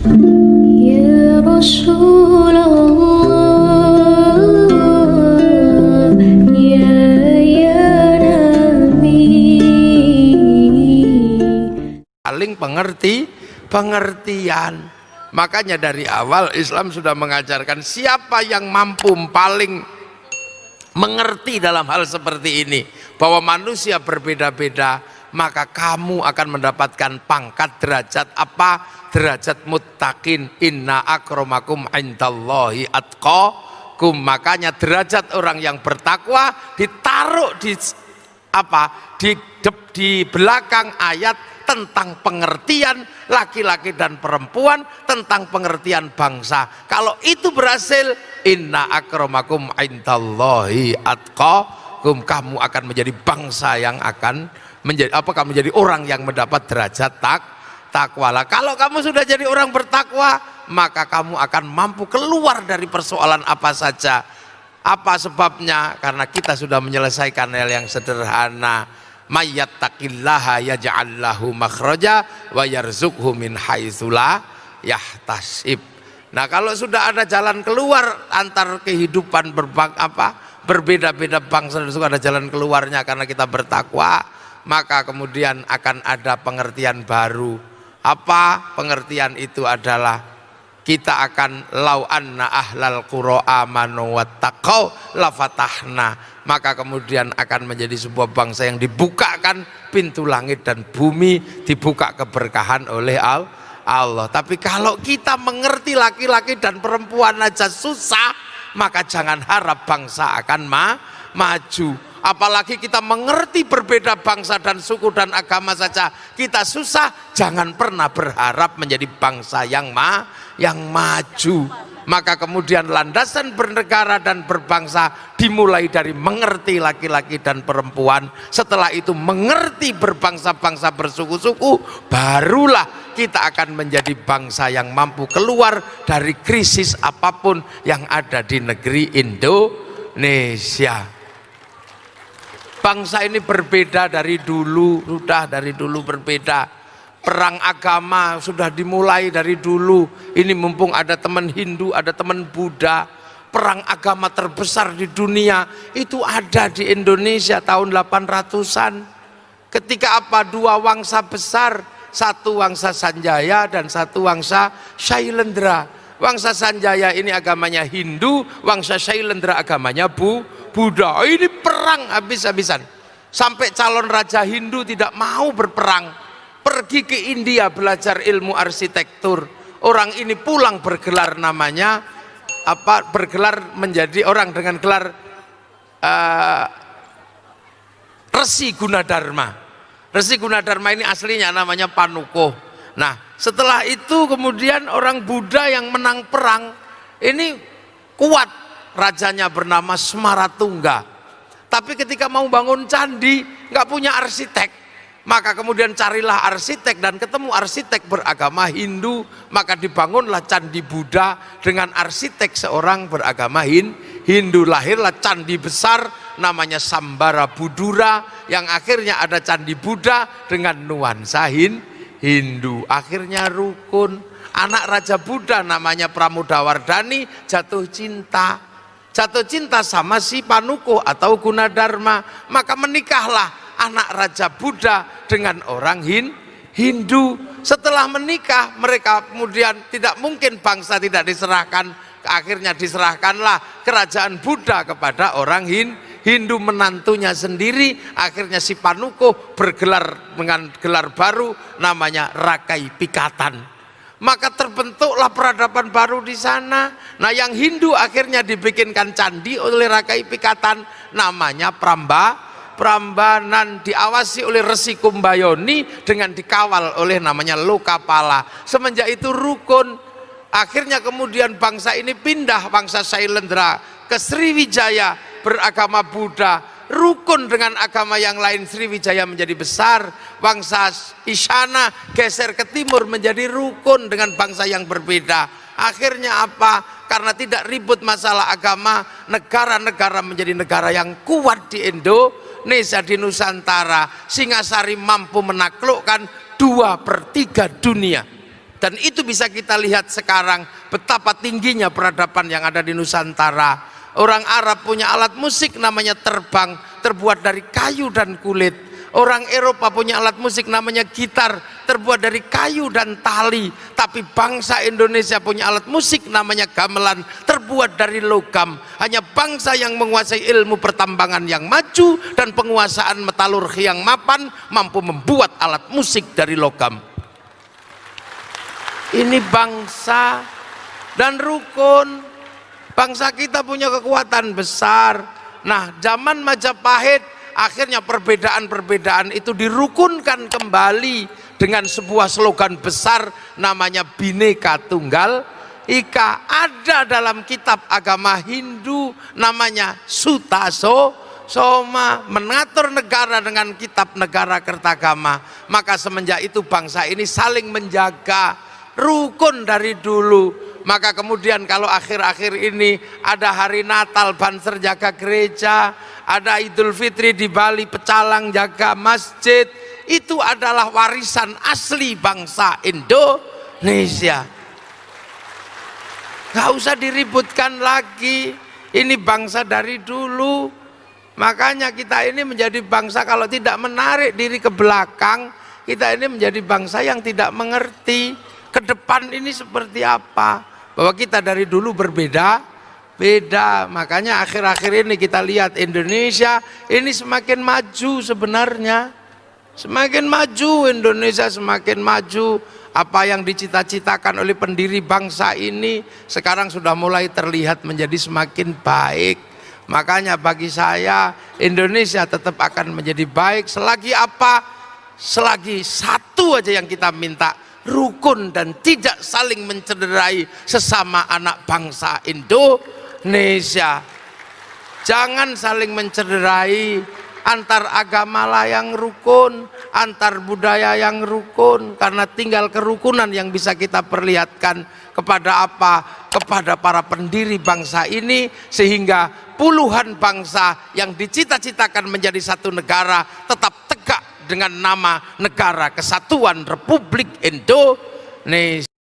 Ya Rasulullah, ya Nabi. Paling pengertian. Makanya dari awal Islam sudah mengajarkan siapa yang mampu paling mengerti dalam hal seperti ini, bahwa manusia berbeda-beda, maka kamu akan mendapatkan pangkat derajat apa? Derajat muttaqin. Inna akramakum indallahi atqakum. Makanya derajat orang yang bertakwa ditaruh di apa? Di belakang ayat tentang pengertian laki-laki dan perempuan, tentang pengertian bangsa. Kalau itu berhasil, inna akramakum indallahi atqakum, kamu akan menjadi bangsa yang akan menjadi apa? Kamu menjadi orang yang mendapat derajat takwa. Lah kalau kamu sudah jadi orang bertakwa, maka kamu akan mampu keluar dari persoalan apa saja. Apa sebabnya? Karena kita sudah menyelesaikan hal yang sederhana. Mayyattaqillaha yaj'al lahu makhraja wa yarzuqhu min haitsu la yahtasib. Nah, kalau sudah ada jalan keluar antar kehidupan berbeda-beda bangsa dan suka ada jalan keluarnya karena kita bertakwa, maka kemudian akan ada pengertian baru. Apa pengertian itu? Adalah kita akan lau anna ahlal qura amanu wattaqau lafatahna, maka kemudian akan menjadi sebuah bangsa yang dibukakan pintu langit dan bumi, dibuka keberkahan oleh Allah. Tapi kalau kita mengerti laki-laki dan perempuan aja susah, maka jangan harap bangsa akan maju. Apalagi kita mengerti berbeda bangsa dan suku dan agama saja kita susah, jangan pernah berharap menjadi bangsa yang maju. Maka kemudian landasan bernegara dan berbangsa dimulai dari mengerti laki-laki dan perempuan. Setelah itu mengerti berbangsa-bangsa, bersuku-suku, barulah kita akan menjadi bangsa yang mampu keluar dari krisis apapun yang ada di negeri Indonesia. Bangsa ini berbeda dari dulu, sudah dari dulu berbeda. Perang agama sudah dimulai dari dulu. Ini mumpung ada teman Hindu, ada teman Buddha. Perang agama terbesar di dunia itu ada di Indonesia tahun 800-an. Ketika apa? Dua wangsa besar, satu wangsa Sanjaya dan satu wangsa Shailendra. Wangsa Sanjaya ini agamanya Hindu, wangsa Shailendra agamanya Buddha. Ini perang habis-habisan. Sampai calon raja Hindu tidak mau berperang, pergi ke India belajar ilmu arsitektur. Orang ini pulang bergelar namanya apa? Bergelar menjadi orang dengan gelar Resi Gunadarma. Resi Gunadarma ini aslinya namanya Panukuh. Nah, setelah itu kemudian orang Buddha yang menang perang ini kuat, rajanya bernama Smaratungga. Tapi ketika mau bangun candi nggak punya arsitek, maka kemudian carilah arsitek dan ketemu arsitek beragama Hindu, maka dibangunlah candi Buddha dengan arsitek seorang beragama Hindu. Lahirlah candi besar namanya Sambara Budura, yang akhirnya ada candi Buddha dengan nuansa Hindu. Akhirnya rukun. Anak Raja Buddha namanya Pramodawardhani jatuh cinta sama si Panukuh atau Gunadarma, maka menikahlah anak Raja Buddha dengan orang Hindu. Setelah menikah mereka kemudian tidak mungkin bangsa tidak diserahkan, akhirnya diserahkanlah kerajaan Buddha kepada orang Hindu, menantunya sendiri. Akhirnya si Panukuh bergelar dengan gelar baru namanya Rakai Pikatan. Maka terbentuklah peradaban baru di sana. Nah, yang Hindu akhirnya dibikinkan candi oleh Rakai Pikatan namanya Prambanan, diawasi oleh Resi Kumbayoni dengan dikawal oleh namanya Lokapala. Semenjak itu rukun. Akhirnya kemudian bangsa ini pindah, bangsa Shailendra ke Sriwijaya beragama Buddha. Rukun dengan agama yang lain, Sriwijaya menjadi besar. Bangsa Isyana geser ke timur menjadi rukun dengan bangsa yang berbeda. Akhirnya apa? Karena tidak ribut masalah agama, negara-negara menjadi negara yang kuat di Indonesia, di Nusantara. Singasari mampu menaklukkan 2/3 dunia. Dan itu bisa kita lihat sekarang betapa tingginya peradaban yang ada di Nusantara. Orang Arab punya alat musik namanya terbang, terbuat dari kayu dan kulit. Orang Eropa punya alat musik namanya gitar, terbuat dari kayu dan tali. Tapi bangsa Indonesia punya alat musik namanya gamelan, terbuat dari logam. Hanya bangsa yang menguasai ilmu pertambangan yang maju dan penguasaan metalurgi yang mapan mampu membuat alat musik dari logam. Ini bangsa dan rukun. Bangsa kita punya kekuatan besar. Nah, zaman Majapahit akhirnya perbedaan-perbedaan itu dirukunkan kembali dengan sebuah slogan besar namanya Bhinneka Tunggal Ika. Ada dalam kitab agama Hindu namanya Sutta Soma, mengatur negara dengan kitab Negara Kertagama. Maka semenjak itu bangsa ini saling menjaga, rukun dari dulu. Maka kemudian kalau akhir-akhir ini ada hari Natal, Banser jaga gereja, ada Idul Fitri di Bali, pecalang jaga masjid, itu adalah warisan asli bangsa Indonesia. Gak usah diributkan lagi, ini bangsa dari dulu. Makanya kita ini menjadi bangsa kalau tidak menarik diri ke belakang, kita ini menjadi bangsa yang tidak mengerti ke depan ini seperti apa. Bahwa kita dari dulu berbeda. Makanya akhir-akhir ini kita lihat Indonesia ini semakin maju sebenarnya. Semakin maju Indonesia, semakin maju. Apa yang dicita-citakan oleh pendiri bangsa ini sekarang sudah mulai terlihat menjadi semakin baik. Makanya bagi saya Indonesia tetap akan menjadi baik selagi apa? Selagi satu aja yang kita minta, rukun dan tidak saling mencederai sesama anak bangsa Indonesia. Jangan saling mencederai, antar agama lah yang rukun, antar budaya yang rukun, karena tinggal kerukunan yang bisa kita perlihatkan kepada apa? Kepada para pendiri bangsa ini, sehingga puluhan bangsa yang dicita-citakan menjadi satu negara tetap tegak dengan nama Negara Kesatuan Republik Indonesia.